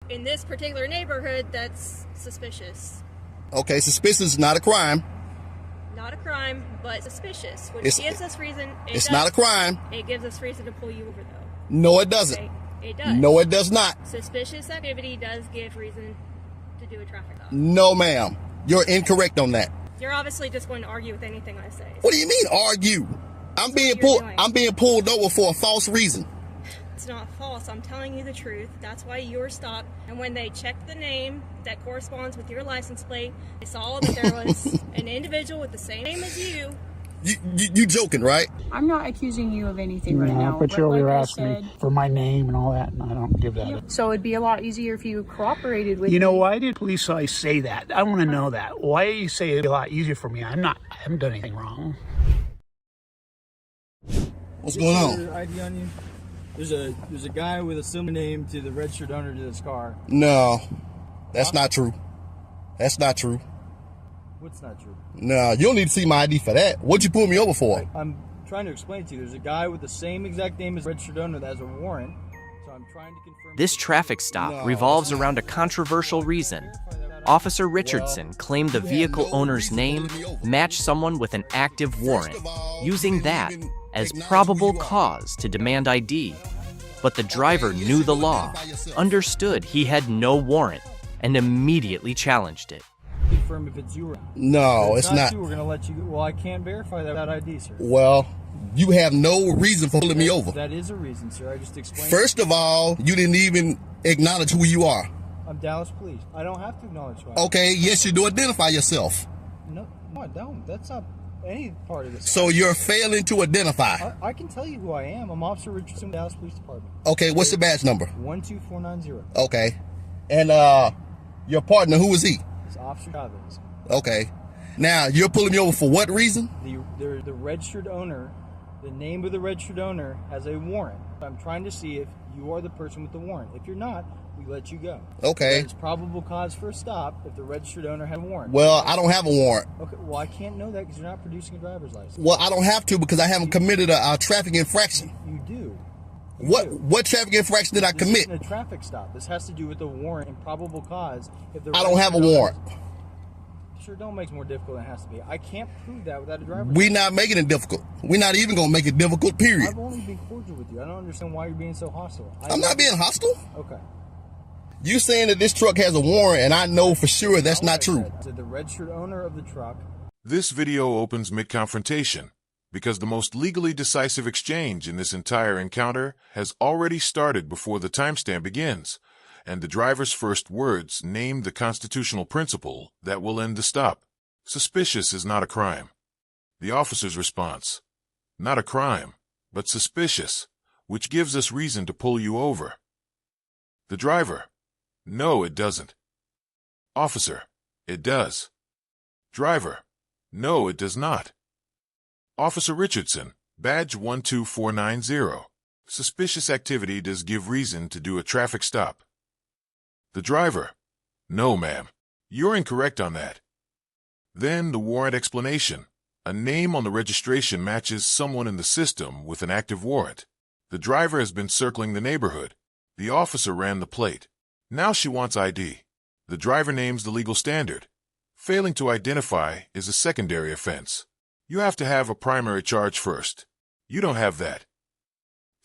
In this particular neighborhood, that's suspicious. Okay, suspicious is not a crime. Not a crime, but suspicious, which gives us reason. It's not a crime. It gives us reason to pull you over, though. No, it doesn't. Okay, it does. No, it does not. Suspicious activity does give reason to do a traffic stop. No, ma'am. You're incorrect on that. You're obviously just going to argue with anything I say. What do you mean, argue? I'm being pulled over for a false reason. It's not false. I'm telling you the truth. That's why you were stopped. And when they checked the name that corresponds with your license plate, they saw that there was an individual with the same name as you. You joking, right? I'm not accusing you of anything right now. But you earlier asked me for my name and all that, and I don't give that up. So it'd be a lot easier if you cooperated with me. You know, why did police always say that? I want to know that. Why do you say it'd be a lot easier for me? I haven't done anything wrong. What's going on? Your ID on you? There's a guy with a similar name to the registered owner to this car. No, that's not true. That's not true. What's not true? No, you don't need to see my ID for that. What'd you pull me over for? I'm trying to explain to you. There's a guy with the same exact name as the registered owner that has a warrant. So I'm trying to confirm. This traffic stop revolves around a controversial reason. Officer Richardson claimed the vehicle owner's name matched someone with an active warrant, using that as probable cause to demand ID. But the driver knew the law, understood he had no warrant, and immediately challenged it. Confirm if it's you or no, it's not. You, we're going to let you go. Well, I can't verify that without ID, sir. Well, you have no reason for pulling me over. That is a reason, sir. I just explained. First of all, you didn't even acknowledge who you are. I'm Dallas Police. I don't have to acknowledge who I am. Okay, yes, you do. Identify yourself. No, I don't. That's not any part of this. So you're failing to identify. I can tell you who I am. I'm Officer Richardson, Dallas Police Department. Okay, what's the badge number? 12490. Okay. And your partner, who is he? It's Officer Chavez. Okay. Now, you're pulling me over for what reason? The registered owner, the name of the registered owner has a warrant. I'm trying to see if you are the person with the warrant. If you're not, we let you go. Okay. It's probable cause for a stop if the registered owner had a warrant. Well, I don't have a warrant. Okay, well, I can't know that because you're not producing a driver's license. Well, I don't have to because I haven't committed a traffic infraction. You do. What traffic infraction did I commit? This isn't a traffic stop. This has to do with the warrant and probable cause. If the I don't have a warrant. Sure, don't make it more difficult than it has to be. I can't prove that without a driver's We're not making it difficult. We're not even going to make it difficult, period. I've only been cordial with you. I don't understand why you're being so hostile. I'm not being hostile. Okay. You saying that this truck has a warrant, and I know for sure that's not true. To the registered owner of the truck. This video opens mid-confrontation because the most legally decisive exchange in this entire encounter has already started before the timestamp begins, and the driver's first words name the constitutional principle that will end the stop. Suspicious is not a crime. The officer's response: not a crime, but suspicious, which gives us reason to pull you over. The driver: no, it doesn't. Officer: it does. Driver: no, it does not. Officer Richardson, badge 12490. Suspicious activity does give reason to do a traffic stop. The driver: no, ma'am. You're incorrect on that. Then the warrant explanation. A name on the registration matches someone in the system with an active warrant. The driver has been circling the neighborhood. The officer ran the plate. Now she wants ID. The driver names the legal standard. Failing to identify is a secondary offense. You have to have a primary charge first. You don't have that.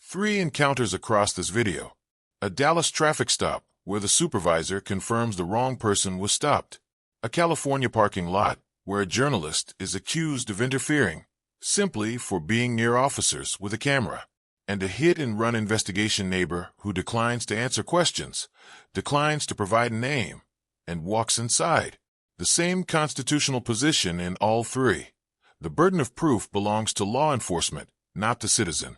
3 encounters across this video. A Dallas traffic stop where the supervisor confirms the wrong person was stopped. A California parking lot where a journalist is accused of interfering simply for being near officers with a camera. And a hit-and-run investigation neighbor who declines to answer questions, declines to provide a name, and walks inside. The same constitutional position in all 3. The burden of proof belongs to law enforcement, not the citizen.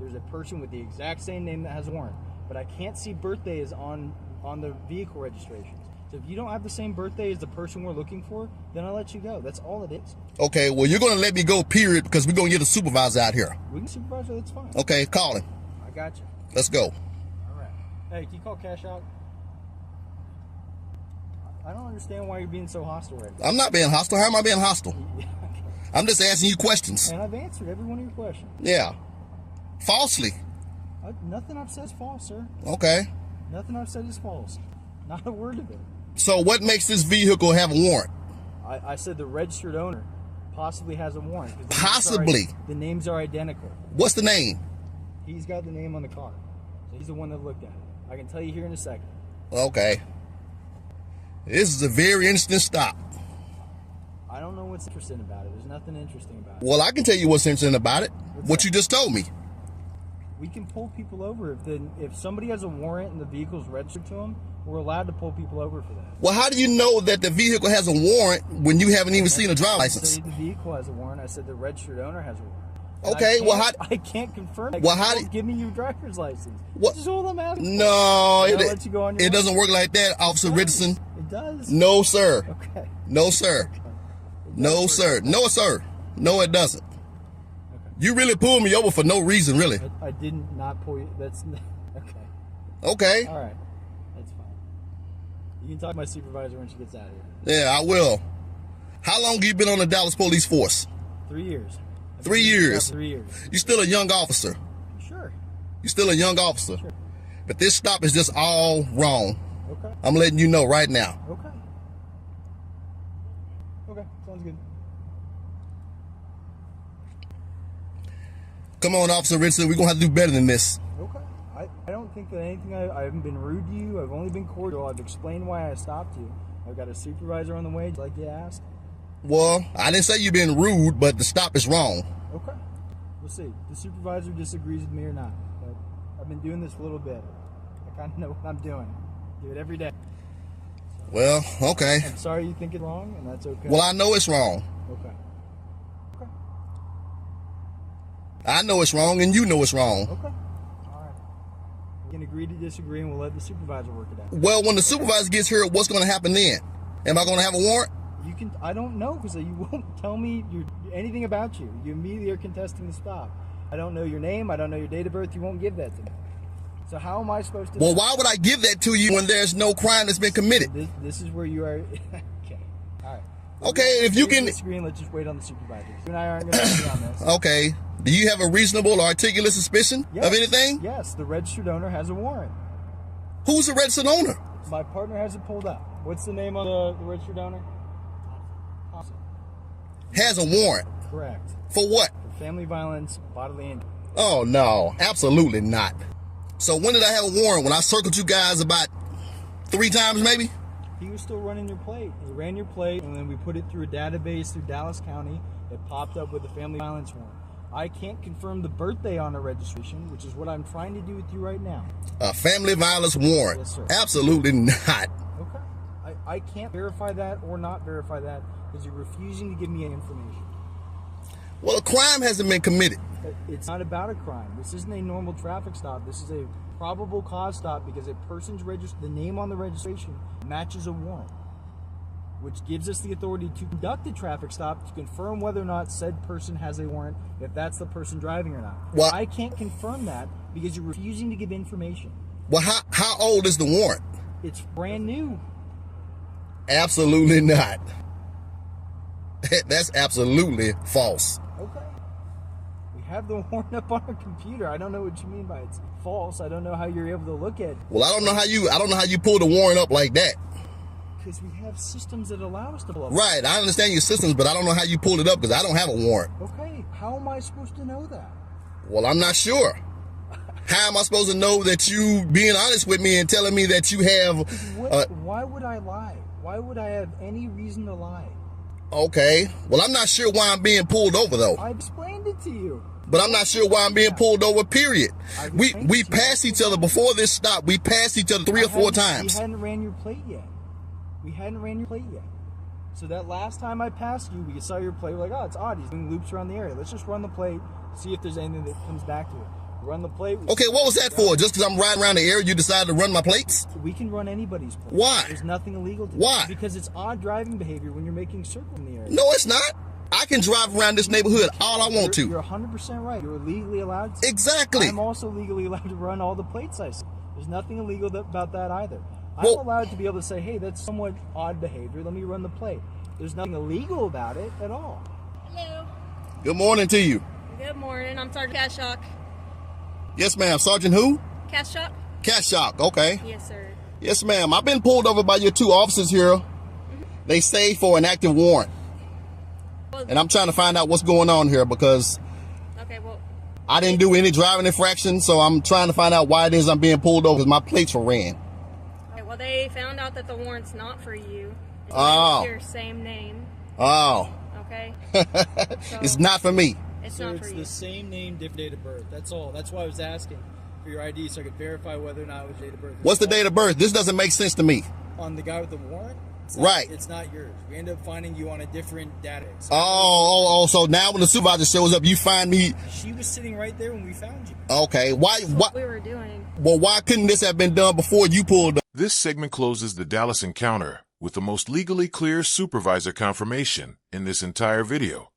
There's a person with the exact same name that has a warrant, but I can't see birthdays on the vehicle registrations. So if you don't have the same birthday as the person we're looking for, then I'll let you go. That's all it is. Okay, well, you're going to let me go, period, because we're going to get a supervisor out here. We can supervisor, that's fine. Okay, call him. I got you. Let's go. All right. Hey, can you call cash out? I don't understand why you're being so hostile right now. I'm not being hostile. How am I being hostile? Okay. I'm just asking you questions. And I've answered every one of your questions. Yeah. Falsely. Nothing I've said is false, sir. Okay. Nothing I've said is false. Not a word of it. So what makes this vehicle have a warrant? I said the registered owner possibly has a warrant. Possibly. The names are identical. What's the name? He's got the name on the car. So he's the one that looked at it. I can tell you here in a second. Okay. This is a very interesting stop. I don't know what's interesting about it. There's nothing interesting about it. Well, I can tell you what's interesting about it. What you just told me. We can pull people over if somebody has a warrant and the vehicle's registered to them. We're allowed to pull people over for that. Well, how do you know that the vehicle has a warrant when you haven't even seen a driver's license? I said the vehicle has a warrant. I said the registered owner has a warrant. Okay, I can't confirm that. Well, how do you give me your driver's license? What? This is all I'm asking. No, it doesn't work like that, Officer Richardson. It does. No, sir. Okay. No, sir. Okay. No, sir. No, sir. No, it doesn't. Okay. You really pulled me over for no reason, really. I didn't not pull you. That's okay. Okay. All right. That's fine. You can talk to my supervisor when she gets out of here. Yeah, I will. How long have you been on the Dallas Police Force? 3 years. 3 years. 3 years. You're still a young officer. Sure. You're still a young officer. Sure. But this stop is just all wrong. Okay. I'm letting you know right now. Okay. Okay. Sounds good. Come on, Officer Richardson. We're going to have to do better than this. Okay. I don't think that anything, I haven't been rude to you. I've only been cordial. I've explained why I stopped you. I've got a supervisor on the way, like you asked. Well, I didn't say you've been rude, but the stop is wrong. Okay. We'll see. The supervisor disagrees with me or not. But I've been doing this a little bit. I kind of know what I'm doing. Do it every day. Well, okay. I'm sorry you think it's wrong, and that's okay. Well, I know it's wrong. Okay. Okay. I know it's wrong, and you know it's wrong. Okay. All right. We can agree to disagree, and we'll let the supervisor work it out. Well, when the supervisor gets here, what's going to happen then? Am I going to have a warrant? You can. I don't know, because you won't tell me anything about you. You immediately are contesting the stop. I don't know your name. I don't know your date of birth. You won't give that to me. So how am I supposed to? Well, why would I give that to you when there's no crime that's been committed? This is where you are. Okay. All right. Okay, if you can disagree, let's just wait on the supervisor. You and I aren't going to agree on this. Okay. Do you have a reasonable or articulate suspicion of anything? Yes. The registered owner has a warrant. Who's the registered owner? My partner has it pulled up. What's the name on the registered owner? Has a warrant. Correct. For what? For family violence, bodily injury. Oh, no. Absolutely not. So when did I have a warrant? When I circled you guys about 3 times, maybe? He was still running your plate. He ran your plate, and then we put it through a database through Dallas County. It popped up with a family violence warrant. I can't confirm the birthday on the registration, which is what I'm trying to do with you right now. A family violence warrant? Yes, sir. Absolutely not. Okay. I can't verify that or not verify that because you're refusing to give me any information. Well, a crime hasn't been committed. It's not about a crime. This isn't a normal traffic stop. This is a probable cause stop because a person's the name on the registration matches a warrant, which gives us the authority to conduct a traffic stop to confirm whether or not said person has a warrant, if that's the person driving or not. Well, I can't confirm that because you're refusing to give information. Well, how old is the warrant? It's brand new. Absolutely not. That's absolutely false. Okay. We have the warrant up on our computer. I don't know what you mean by it's false. I don't know how you're able to look at it. Well, I don't know how you pull the warrant up like that. Because we have systems that allow us to pull up. Right, I understand your systems, but I don't know how you pulled it up because I don't have a warrant. Okay, how am I supposed to know that? Well, I'm not sure. How am I supposed to know that you being honest with me and telling me that you have... why would I lie? Why would I have any reason to lie? Okay, well, I'm not sure why I'm being pulled over, though. I explained it to you. But I'm not sure why I'm being pulled over, period. We passed each other before this stop. We passed each other 3 or 4 times. We hadn't ran your plate yet. So that last time I passed you, we saw your plate. We're like, oh, it's odd. He's doing loops around the area. Let's just run the plate, see if there's anything that comes back to it. Run the plate. Okay, what was that for? Just because I'm riding around the area, you decided to run my plates? We can run anybody's plate. Why? There's nothing illegal to Why? it. Because it's odd driving behavior when you're making circles in the area. No, it's not. I can drive around this neighborhood all I want to. You're 100% right. You're legally allowed to. Exactly. I'm also legally allowed to run all the plates I see. There's nothing illegal about that either. Well, I'm allowed to be able to say, hey, that's somewhat odd behavior. Let me run the plate. There's nothing illegal about it at all. Hello. Good morning to you. Good morning. I'm Sergeant Cashshock. Yes, ma'am. Sergeant who? Cashshock? Cashshock. Okay. Yes, sir. Yes, ma'am. I've been pulled over by your two officers here. They say for an active warrant. And I'm trying to find out what's going on here because Okay, well, I didn't do any driving infraction, so I'm trying to find out why it is I'm being pulled over because my plates were ran. okay, well, they found out that the warrant's not for you. It's Oh. your same name. Oh. Okay. It's not for me. It's So not it's for the you. same name, different date of birth. That's all. That's why I was asking for your ID so I could verify whether or not it was date of birth. What's the date of birth? This doesn't make sense to me. On the guy with the warrant? Right. It's not yours. We end up finding you on a different database. Oh, so now when the supervisor shows up, you find me. She was sitting right there when we found you. Okay, why? What we were doing. Well, why couldn't this have been done before you pulled up? This segment closes the Dallas encounter with the most legally clear supervisor confirmation in this entire video,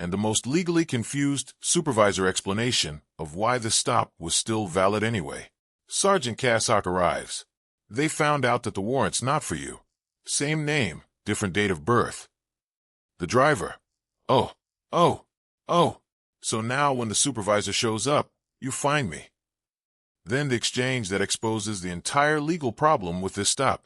and the most legally confused supervisor explanation of why the stop was still valid anyway. Sergeant Cassock arrives. They found out that the warrant's not for you. Same name, different date of birth. The driver. Oh. So now when the supervisor shows up, you find me. Then the exchange that exposes the entire legal problem with this stop.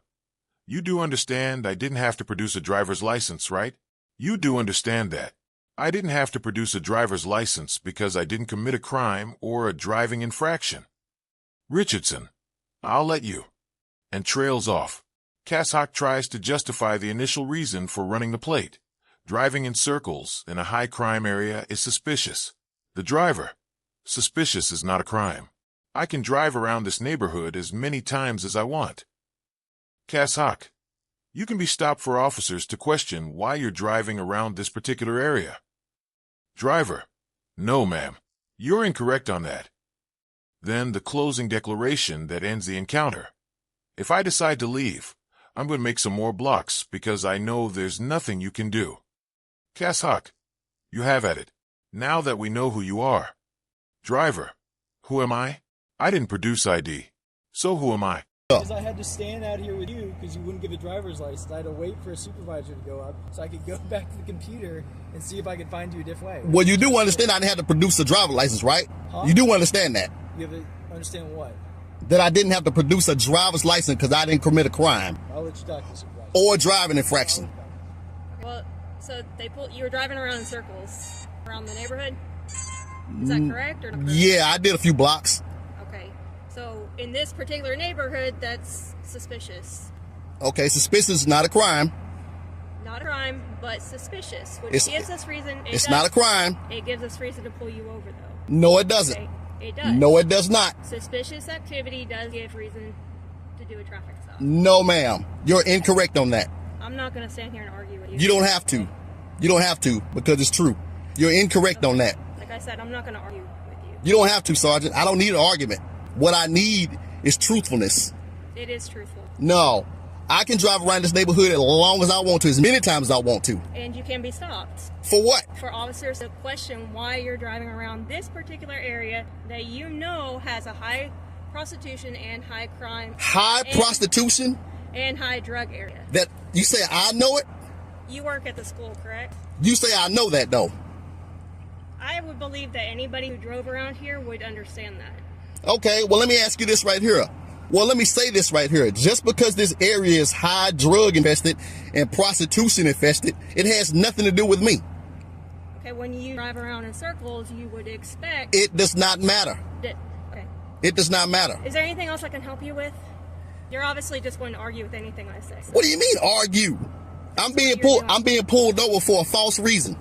You do understand I didn't have to produce a driver's license, right? You do understand that. I didn't have to produce a driver's license because I didn't commit a crime or a driving infraction. Richardson, I'll let you. And trails off. Cassock tries to justify the initial reason for running the plate. Driving in circles in a high-crime area is suspicious. The driver. Suspicious is not a crime. I can drive around this neighborhood as many times as I want. Cassock, you can be stopped for officers to question why you're driving around this particular area. Driver, no, ma'am. You're incorrect on that. Then the closing declaration that ends the encounter. If I decide to leave, I'm going to make some more blocks because I know there's nothing you can do. Cassock, you have at it. Now that we know who you are. Driver, who am I? I didn't produce ID. So who am I? Because I had to stand out here with you because you wouldn't give a driver's license. I had to wait for a supervisor to go up so I could go back to the computer and see if I could find you a different way. Well, you do understand I didn't have to produce a driver's license, right? Huh? You do understand that? You have to understand what? That I didn't have to produce a driver's license because I didn't commit a crime I'll let you talk to the supervisor. or a driving infraction. Well, so you were driving around in circles around the neighborhood? Is that correct or not correct? Yeah, I did a few blocks. Okay. So in this particular neighborhood, that's suspicious. Okay, suspicious is not a crime. Not a crime, but suspicious, which It's- gives us reason. It's not a crime. It gives us reason to pull you over, though. No, it doesn't. Okay? It does. No, it does not. Suspicious activity does give reason to do a traffic stop. No, ma'am. You're incorrect on that. I'm not going to stand here and argue with you. You don't have to. You don't have to because it's true. You're incorrect on that. Like I said, I'm not going to argue with you. You don't have to, Sergeant. I don't need an argument. What I need is truthfulness. It is truthful. No. I can drive around this neighborhood as long as I want to, as many times as I want to. And you can be stopped. For what? For officers to question why you're driving around this particular area that you know has a high prostitution and high crime. High prostitution? And high drug area. That you say I know it? You work at the school, correct? You say I know that though. I would believe that anybody who drove around here would understand that. Okay, well let me ask you this right here. Well, let me say this right here. Just because this area is high drug infested and prostitution infested, it has nothing to do with me. Okay, when you drive around in circles, you would expect... It does not matter. Okay. It does not matter. Is there anything else I can help you with? You're obviously just going to argue with anything I say. What do you mean argue? I'm being pulled over for a false reason.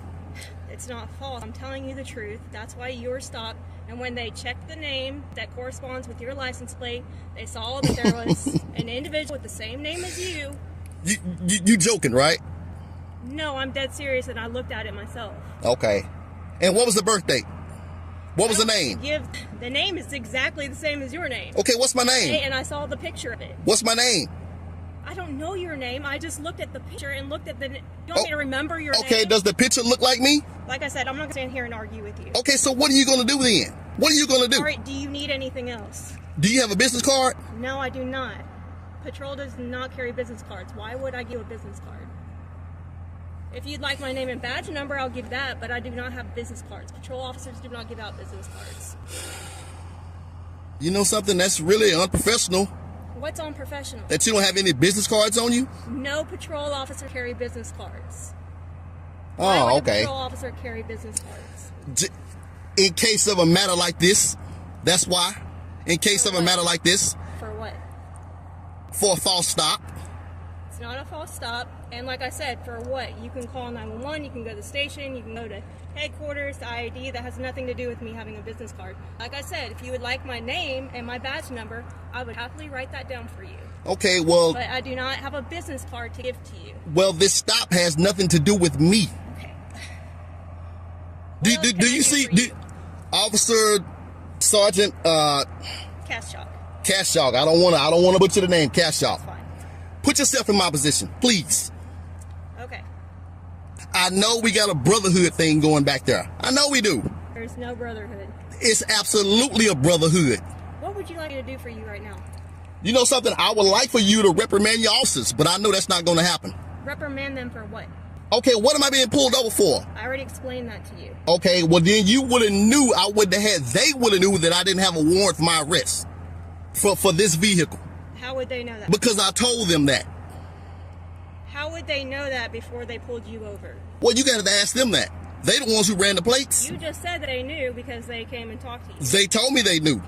It's not false. I'm telling you the truth. That's why you were stopped. And when they checked the name that corresponds with your license plate, they saw that there was an individual with the same name as you. You joking, right? No, I'm dead serious, and I looked at it myself. Okay. And what was the birth date? What was the name? The name is exactly the same as your name. Okay, what's my name? And I saw the picture of it. What's my name? I don't know your name. I just looked at the picture and looked at the... You want me to remember your name? Okay, does the picture look like me? Like I said, I'm not going to stand here and argue with you. Okay, so what are you going to do then? What are you going to do? All right, do you need anything else? Do you have a business card? No, I do not. Patrol does not carry business cards. Why would I give you a business card? If you'd like my name and badge number, I'll give that, but I do not have business cards. Patrol officers do not give out business cards. You know something? That's really unprofessional. What's unprofessional? That you don't have any business cards on you? No patrol officer carry business cards. Why Oh, would a okay. patrol officer carry business cards? In case of a matter like this, that's why. In case of a matter like this, For what? for a false stop. It's not a false stop. And like I said, for what? You can call 911, you can go to the station, you can go to headquarters, the IAD. That has nothing to do with me having a business card. Like I said, if you would like my name and my badge number, I would happily write that down for you. Okay, well, But I do not have a business card to give to you. well, this stop has nothing to do with me. Okay. Do What else can I you do see, for you? Officer Sergeant Cash chalk. Cashog? I don't want to butcher the name, Cashog. Fine. Put yourself in my position, please. Okay. I know we got a brotherhood thing going back there. I know we do. There's no brotherhood. It's absolutely a brotherhood. What would you like me to do for you right now? You know something? I would like for you to reprimand your officers, but I know that's not going to happen. Reprimand them for what? Okay, what am I being pulled over for? I already explained that to you. Okay, well then you would have knew, I would have had, they would have knew that I didn't have a warrant for my arrest for this vehicle. How would they know that? Because I told them that. How would they know that before they pulled you over? Well, you got to ask them that. They the ones who ran the plates. You just said that they knew because they came and talked to you. They told me they knew.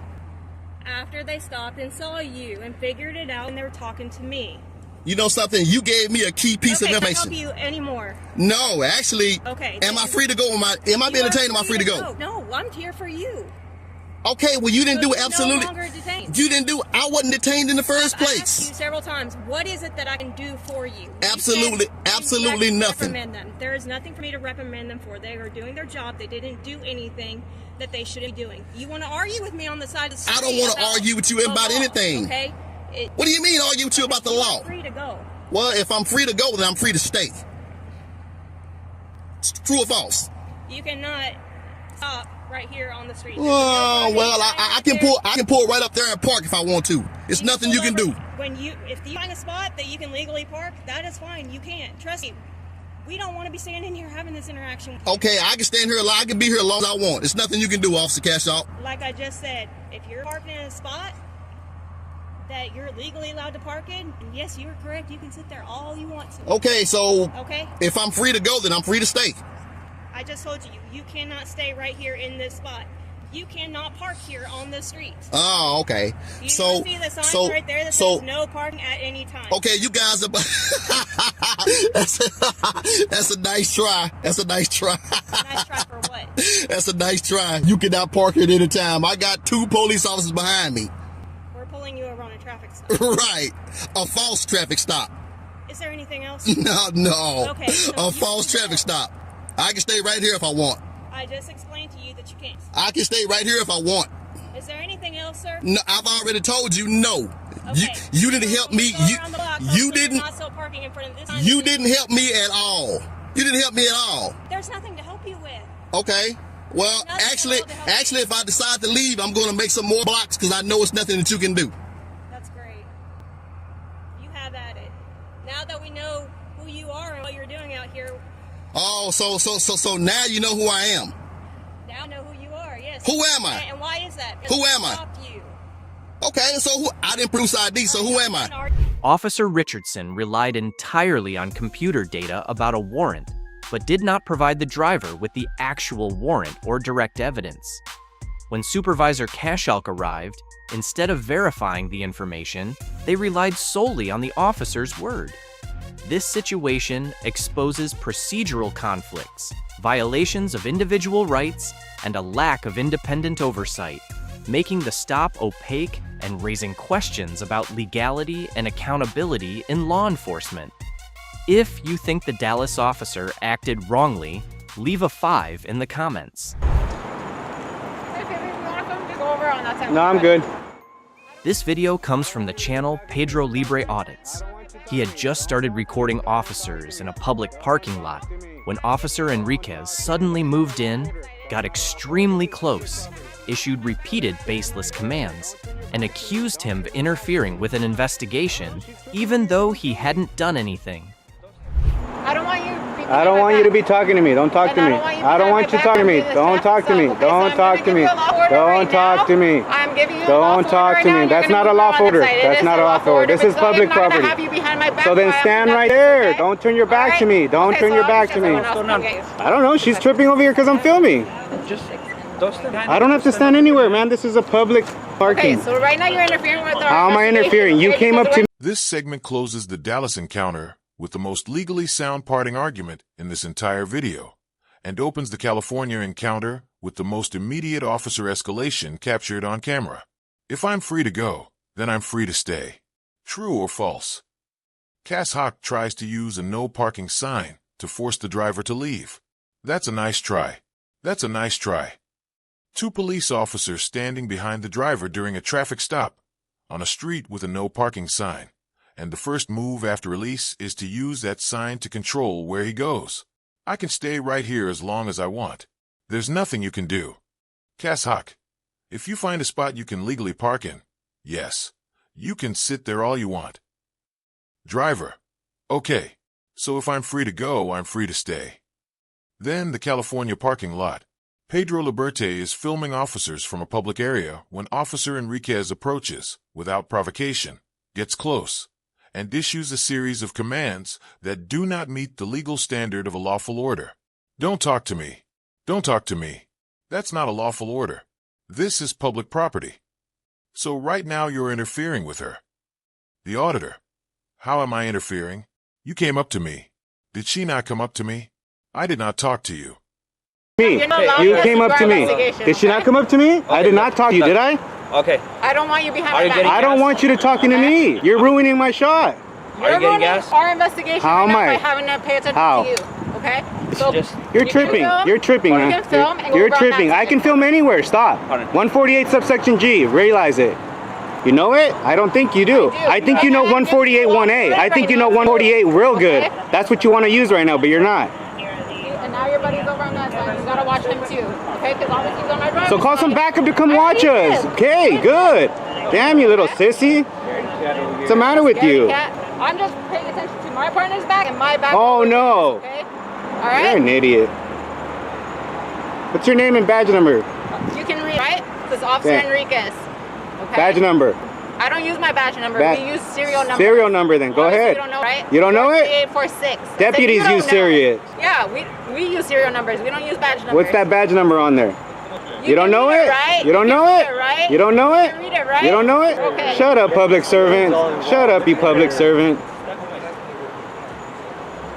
After they stopped and saw you and figured it out and they were talking to me. You know something? You gave me a key piece of Okay, can I information. help you anymore? No, actually. Okay, Am I then- free to go? Am I being detained? Am I free to go? No, I'm here for you. Okay, well you didn't So do you're absolutely. no longer detained. You didn't do. I wasn't detained in the first I asked place. you several times, what is it that I can do for you? You Absolutely- said absolutely you nothing. Reprimand them. There is nothing for me to reprimand them for. They are doing their job. They didn't do anything that they shouldn't be doing. You want to argue with me on the side of the street? I don't want to about argue with you the about law, anything. Okay. What do you mean argue with you about the law? You're free to go. Well, if I'm free to go, then I'm free to stay. It's true or false? You cannot stop right here on the street. There's Oh no well, parking I sign can right there. pull. I can pull right up there and park if I want to. It's nothing you can do. If you find a spot that you can legally park, that is fine. You can't. Trust me. We don't want to be standing here having this interaction. Okay, I can stand here. I can be here as long as I want. It's nothing you can do, Officer Cashaw. Like I just said, if you're parking in a spot that you're legally allowed to park in, and yes, you're correct. You can sit there all you want to. Okay, so Okay? if I'm free to go, then I'm free to stay. I just told you, you cannot stay right here in this spot. You cannot park here on the street. Oh, okay. You So, see the sign right there that says no parking at any time. okay, you guys are. That's a nice try. That's a nice try. Nice try for what? That's a nice try. You cannot park here at any time. I got 2 police officers behind me. We're pulling you over on a traffic stop. Right. A false traffic stop. Is there anything else? No. Okay, so A you false can traffic go. stop. I can stay right here if I want. I just explained to you that you can't. I can stay right here if I want. Is there anything else, sir? No, I've already told you no. Okay. You didn't help me. Go around the block, You hopefully didn't. you're not still parking in front of this sign. You didn't help me at all. You didn't help me at all. There's nothing to help you with. Okay. Well, Nothing actually, to help you. if I decide to leave, I'm going to make some more blocks because I know it's nothing that you can do. That's great. You have at it. Now that we know who you are and what you're doing out here, Oh, so now you know who I am. now I know who you are. Yes. Who am I? And why is that? Who am I? Stopped you. Okay, so I didn't produce ID, so who am I? Officer Richardson relied entirely on computer data about a warrant, but did not provide the driver with the actual warrant or direct evidence. When Supervisor Kashalk arrived, instead of verifying the information, they relied solely on the officer's word. This situation exposes procedural conflicts, violations of individual rights, and a lack of independent oversight, making the stop opaque and raising questions about legality and accountability in law enforcement. If you think the Dallas officer acted wrongly, leave a 5 in the comments. No, I'm good. This video comes from the channel Pedro Libre Audits. He had just started recording officers in a public parking lot when Officer Enriquez suddenly moved in, got extremely close, issued repeated baseless commands, and accused him of interfering with an investigation even though he hadn't done anything. I don't want you to be talking to me. Don't talk to me. I don't want you talking to me. Don't talk to me. Don't talk to me. Don't talk to me. I'm giving you Don't talk to me. That's not a lawful order. That's not a lawful order. This is public property. So then stand right there. Don't turn your back to me. Don't turn your back to me. I don't know. She's tripping over here because I'm filming. I don't have to stand anywhere, man. This is a public parking. Okay, so right now you're interfering with our How am I interfering? You came up to me. This segment closes the Dallas encounter with the most legally sound parting argument in this entire video, and opens the California encounter with the most immediate officer escalation captured on camera. If I'm free to go, then I'm free to stay. True or false? Cass Hawk tries to use a no parking sign to force the driver to leave. That's a nice try. That's a nice try. Two police officers standing behind the driver during a traffic stop on a street with a no parking sign, and the first move after release is to use that sign to control where he goes. I can stay right here as long as I want. There's nothing you can do. Cass Hawk, if you find a spot you can legally park in, yes, you can sit there all you want. Driver, okay, so if I'm free to go, I'm free to stay. Then the California parking lot. Pedro Liberte is filming officers from a public area when Officer Enriquez approaches, without provocation, gets close, and issues a series of commands that do not meet the legal standard of a lawful order. Don't talk to me. Don't talk to me. That's not a lawful order. This is public property. So right now you're interfering with her. The auditor. How am I interfering? You came up to me. Did she not come up to me? I did not talk to you. Me. You came up to me. Did she not come up to me? Okay, I did not talk to you, did I? Okay. I don't want you behind my back. I don't want you to talking to me. You're ruining my shot. Are you getting gas? Our investigation How am I? By having to pay attention to you. Okay? So you're tripping. You're tripping, man. You're tripping. I can film anywhere. Stop. 148 subsection G. Realize it. You know it? I don't think you do. I think you know 148 1A. I think you know 148 real good. That's what you want to use right now, but you're not. And now your buddy's over on that side. You gotta watch him too. Okay? Because obviously he's on my driver's So call some backup to come watch us. Okay, good. Damn, you little sissy. What's the matter with you? I'm just paying attention to my partner's back and my back. Oh no. Okay? Alright? You're an idiot. What's your name and badge number? You can read, right? This is Officer Enriquez. Okay? Badge number. I don't use my badge number. We use serial number. Serial number then. Go ahead. You don't know, right? You don't know it? 3846. Deputies use serial. Yeah, we use serial numbers. We don't use badge numbers. What's that badge number on there? You don't know it? Right? You don't know it? Right? You don't know it? You read it, right? You don't know it? Okay. Shut up, public servant. Shut up, you public servant.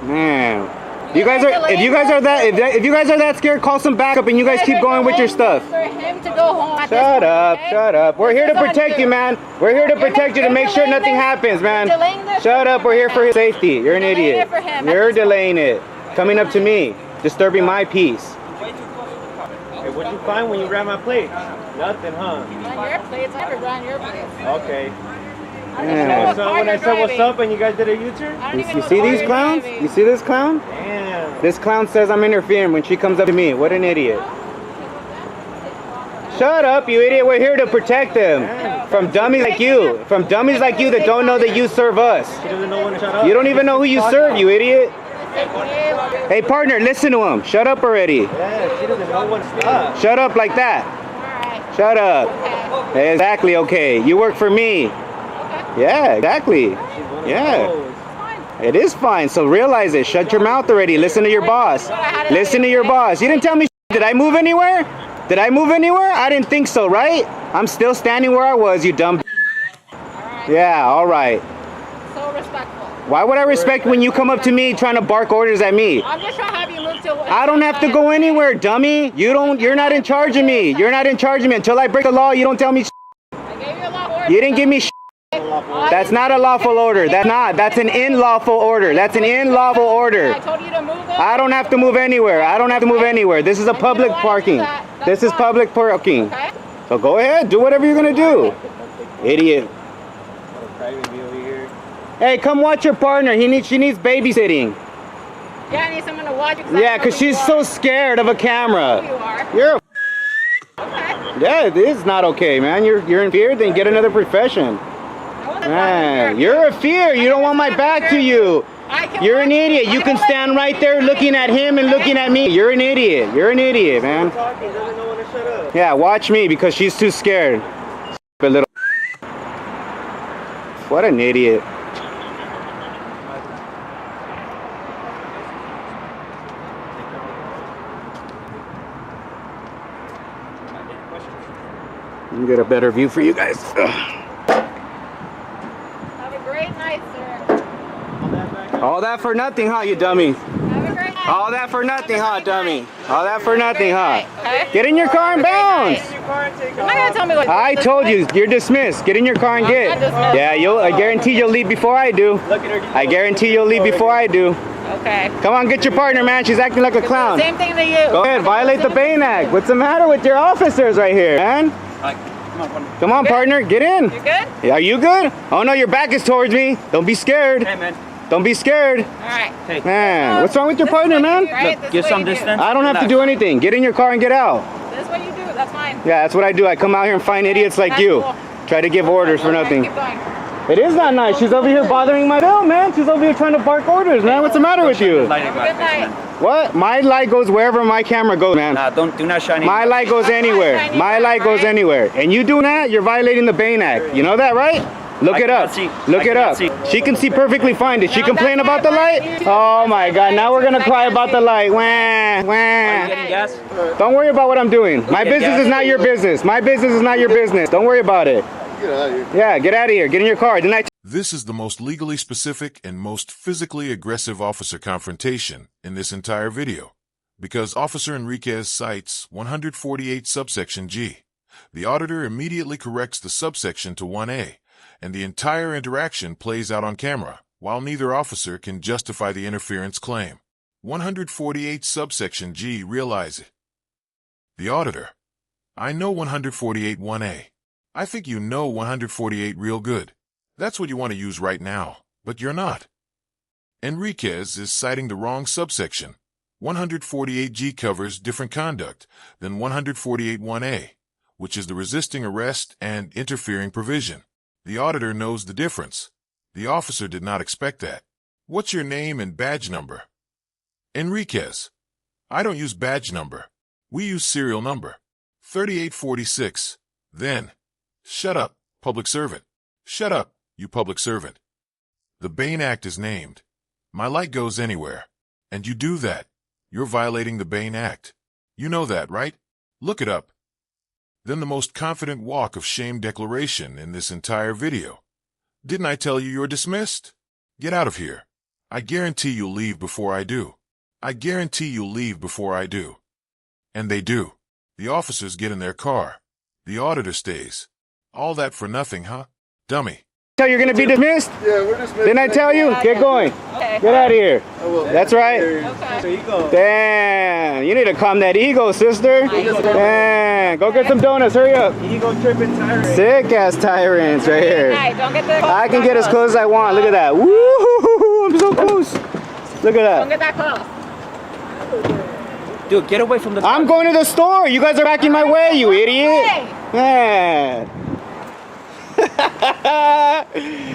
Man. You guys are if you guys are that scared, call some backup and you guys keep going with your stuff. For him to go home. Shut up, shut up. We're here to protect you, man. We're here to protect you to make sure nothing happens, man. Shut up, we're here for his safety. You're an idiot. You're delaying it. Coming up to me, disturbing my peace. Hey, what'd you find when you grabbed my plate? Nothing, huh? On your plate, it's never on your plate. Okay. Yeah. So when I said what's up and you guys did a U-turn? You see these clowns? You see this clown? Damn. This clown says I'm interfering when she comes up to me. What an idiot. Shut up, you idiot. We're here to protect them. From dummies like you. From dummies like you that don't know that you serve us. She doesn't know when to shut up. You don't even know who you serve, you idiot. Hey, partner, listen to him. Shut up already. Yeah, she doesn't know when to stop. Shut up like that. Shut up. Exactly, okay. You work for me. Yeah, exactly. Yeah. It is fine, so realize it. Shut your mouth already. Listen to your boss. Listen to your boss. You didn't tell me. Did I move anywhere? Did I move anywhere? I didn't think so, right? I'm still standing where I was, you dumb. Yeah, all right. So respectful. Why would I respect when you come up to me trying to bark orders at me? I'm just trying to have you move to. I don't have to go anywhere, dummy. You're not in charge of me. You're not in charge of me. Until I break the law, you don't tell me. I gave you a law order. You didn't give me. That's not a lawful order. That's an unlawful order. That's an unlawful order. I told you to move. I don't have to move anywhere. I don't have to move anywhere. This is a public parking. This is public parking. So go ahead, do whatever you're gonna do. Idiot. Hey, come watch your partner. She needs babysitting. Yeah, I need someone to watch. Yeah, because she's so scared of a camera. You are. You're. Yeah, it is not okay, man. You're in fear. Then get another profession. Man, you're a fear. You don't want my back to you. You're an idiot. You can stand right there looking at him and looking at me. You're an idiot. You're an idiot, man. Yeah, watch me because she's too scared. What an idiot. Let me get a better view for you guys. Have a great night, sir. All that for nothing, huh, you dummy? Have a great night. All that for nothing, huh, dummy? All that for nothing, huh? Okay? Get in your car and bounce. You're not gonna tell me what. I told you, you're dismissed. Get in your car and get. not dismissed. Yeah, I guarantee you'll leave before I do. I guarantee you'll leave before I do. Okay. Come on, get your partner, man. She's acting like a clown. Same thing to you. Go ahead, violate the Bain Act. What's the matter with your officers right here, man? Come on, partner, get in. You good? Are you good? Oh no, your back is towards me. Don't be scared. Hey, man. Don't be scared. All right. Hey. Man, what's wrong with your partner, man? Get some distance. I don't have to do anything. Get in your car and get out. This is what you do. That's fine. Yeah, that's what I do. I come out here and find idiots like you. Cool. Try to give orders for nothing. Keep going. It is not nice. She's over here bothering my bill, man. She's over here trying to bark orders, man. What's the matter with you? Have a good night. What? My light goes wherever my camera goes, man. Nah, do not shine. My light goes anywhere. My light goes anywhere. And you do that, you're violating the Bain Act. You know that, right? Look it up. Look it up. She can see perfectly fine. Did she complain about the light? Oh my God! Now we're gonna cry about the light. Wah, wah. Getting gas? Don't worry about what I'm doing. My business is not your business. My business is not your business. Don't worry about it. Get out of here. Yeah, get out of here. Get in your car. Didn't I? This is the most legally specific and most physically aggressive officer confrontation in this entire video, because Officer Enriquez cites 148 subsection G. The auditor immediately corrects the subsection to 1A, and the entire interaction plays out on camera, while neither officer can justify the interference claim. 148 subsection G realize it. The auditor: I know 148 1A. I think you know 148 real good. That's what you want to use right now, but you're not. Enriquez is citing the wrong subsection. 148G covers different conduct than 148-1A, which is the resisting arrest and interfering provision. The auditor knows the difference. The officer did not expect that. What's your name and badge number? Enriquez: I don't use badge number. We use serial number. 3846. Then, shut up, public servant. Shut up, you public servant. The Bain Act is named. My light goes anywhere. And you do that. You're violating the Bain Act. You know that, right? Look it up. Then the most confident walk of shame declaration in this entire video. Didn't I tell you you're dismissed? Get out of here. I guarantee you'll leave before I do. I guarantee you'll leave before I do. And they do. The officers get in their car. The auditor stays. All that for nothing, huh? Dummy. Tell you're gonna be dismissed? Yeah, we're dismissed. Didn't I tell you? Get going. Okay. Get out of here. That's right. Okay. There you go. Damn, you need to calm that ego, sister. Damn, go get some donuts. Hurry up. Ego tripping tyrant. Sick ass tyrants right here. Hey, don't get the. I can get as close as I want. Look at that. Woo! I'm so close. Look at Don't that. get that close. Dude, get away from the. I'm going to the store. You guys are backing my way, you idiot. Man.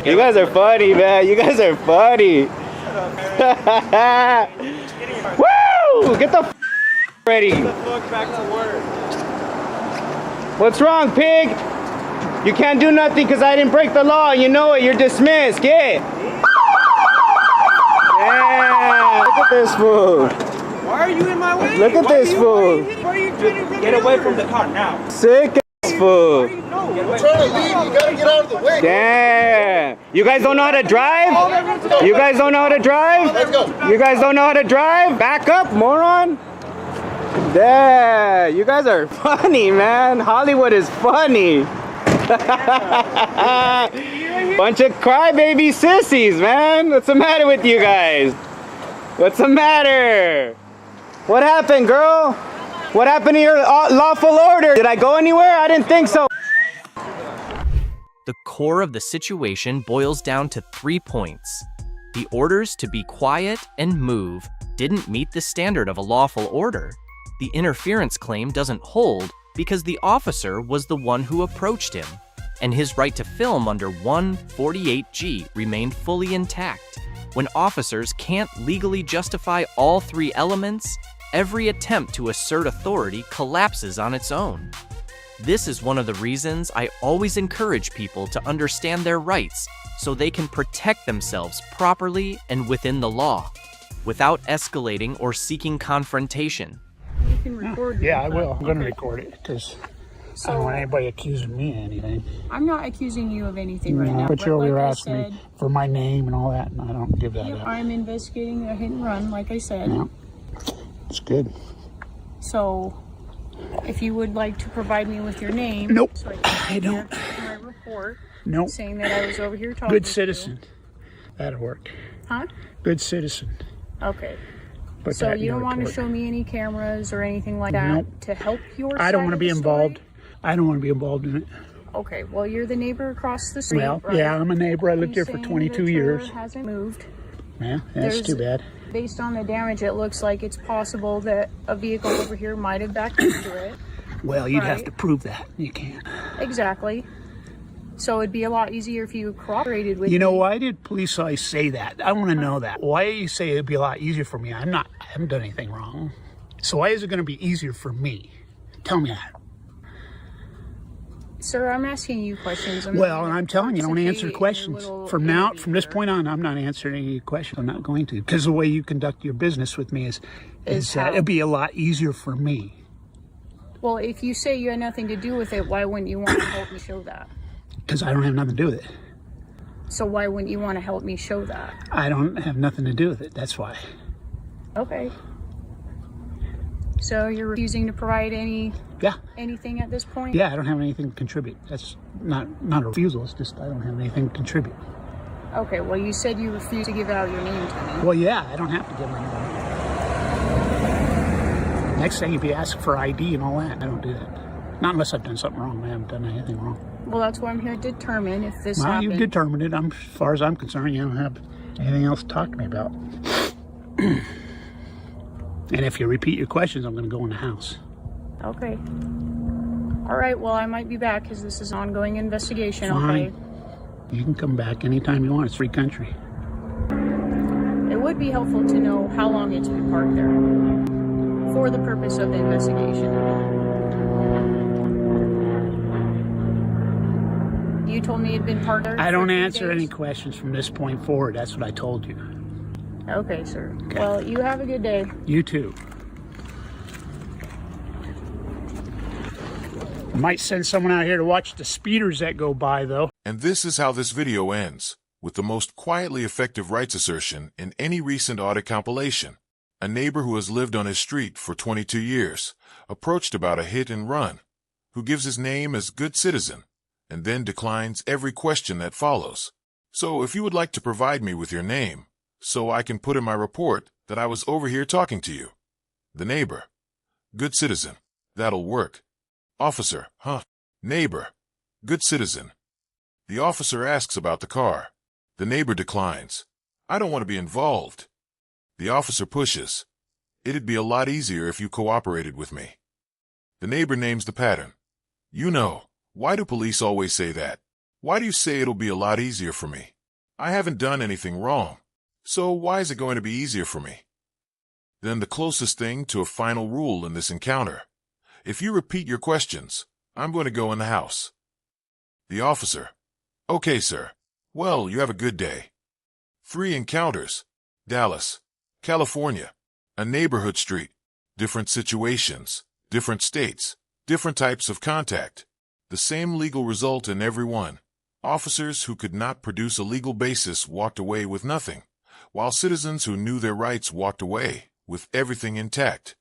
You guys are funny, man. You guys are funny. Woo! Get the ready. Get the fuck back to work. What's wrong, pig? You can't do nothing because I didn't break the law. You know it. You're dismissed. Get. Yeah. Look at this fool. Why are you in my way? Look at this fool. Get away from the car now. Sick ass fool. I'm trying to leave. You gotta get out of the way. Damn. You guys don't know how to drive? You guys don't know how to drive? Let's go. You guys don't know how to drive? Back up, moron. Damn. You guys are funny, man. Hollywood is funny. Bunch of crybaby sissies, man. What's the matter with you guys? What's the matter? What happened, girl? What happened to your lawful order? Did I go anywhere? I didn't think so. The core of the situation boils down to 3 points. The orders to be quiet and move didn't meet the standard of a lawful order. The interference claim doesn't hold because the officer was the one who approached him, and his right to film under 148G remained fully intact. When officers can't legally justify all 3 elements, every attempt to assert authority collapses on its own. This is one of the reasons I always encourage people to understand their rights so they can protect themselves properly and within the law, without escalating or seeking confrontation. You can record. Yeah, I will. I'm going to record it because I don't want anybody accusing me of anything. I'm not accusing you of anything right now. But you're like asking me for my name and all that, and I don't give that up. I'm investigating a hit and run, like I said. Yeah. It's good. So, if you would like to provide me with your name. Nope. So I don't. My report. Nope. Saying that I was over here talking Good to citizen. That'll work. Huh? Good citizen. Okay. Put So that in you the don't want to report. show me any cameras or anything like that to help your I don't side want to of be the involved. story? I don't want to be involved in it. Okay, well, you're the neighbor across the street, Well, right? yeah, I'm a neighbor. I lived here for Saying 22 the years. trailer hasn't moved. Yeah, that's There's- too bad. Based on the damage, it looks like it's possible that a vehicle over here might have backed into it. Well, you'd have Right. to prove that. You can't. Exactly. So it'd be a lot easier if you cooperated with You know, me. why did police always say that? I want to know that. Why do you say it'd be a lot easier for me? I haven't done anything wrong. So why is it going to be easier for me? Tell me that. Sir, I'm asking you questions. Well, and I'm telling you, don't answer participate in questions. your little From this point on, I'm not answering any questions. I'm not going to, because the way you conduct your business with me is how? it'd be a lot easier for me. Well, if you say you had nothing to do with it, why wouldn't you want to help me show that? Because I don't have nothing to do with it. So why wouldn't you want to help me show that? I don't have nothing to do with it. That's why. Okay. So you're refusing to provide anything at this point? Yeah, I don't have anything to contribute. That's not a refusal. It's just I don't have anything to contribute. Okay, well, you said you refuse to give out your name to me. Well, yeah, I don't have to give my name. Next thing, you'd be asking for ID and all that. I don't do that. Not unless I've done something wrong. I haven't done anything wrong. Well, that's what I'm here to determine if this Well, happened. you've determined it. As far as I'm concerned, you don't have anything else to talk to me about. And if you repeat your questions, I'm going to go in the house. Okay. All right, well, I might be back because this is an ongoing investigation, Fine. okay? You can come back anytime you want. It's a free country. It would be helpful to know how long it's been parked there for the purpose of the investigation. You told me it'd been parked there. I for don't 3 answer days. any questions from this point forward. That's what I told you. Okay, sir. Well, you have a good day. You too. I might send someone out here to watch the speeders that go by, though. And this is how this video ends, with the most quietly effective rights assertion in any recent audit compilation. A neighbor who has lived on his street for 22 years, approached about a hit and run, who gives his name as good citizen, and then declines every question that follows. So if you would like to provide me with your name, so I can put in my report that I was over here talking to you. The neighbor. Good citizen. That'll work. Officer, huh? Neighbor. Good citizen. The officer asks about the car. The neighbor declines. I don't want to be involved. The officer pushes. It'd be a lot easier if you cooperated with me. The neighbor names the pattern. You know, why do police always say that? Why do you say it'll be a lot easier for me? I haven't done anything wrong. So why is it going to be easier for me? Then the closest thing to a final rule in this encounter. If you repeat your questions, I'm going to go in the house. The officer. Okay, sir. Well, you have a good day. 3 encounters. Dallas, California. A neighborhood street. Different situations. Different states. Different types of contact. The same legal result in every one. Officers who could not produce a legal basis walked away with nothing, while citizens who knew their rights walked away with everything intact.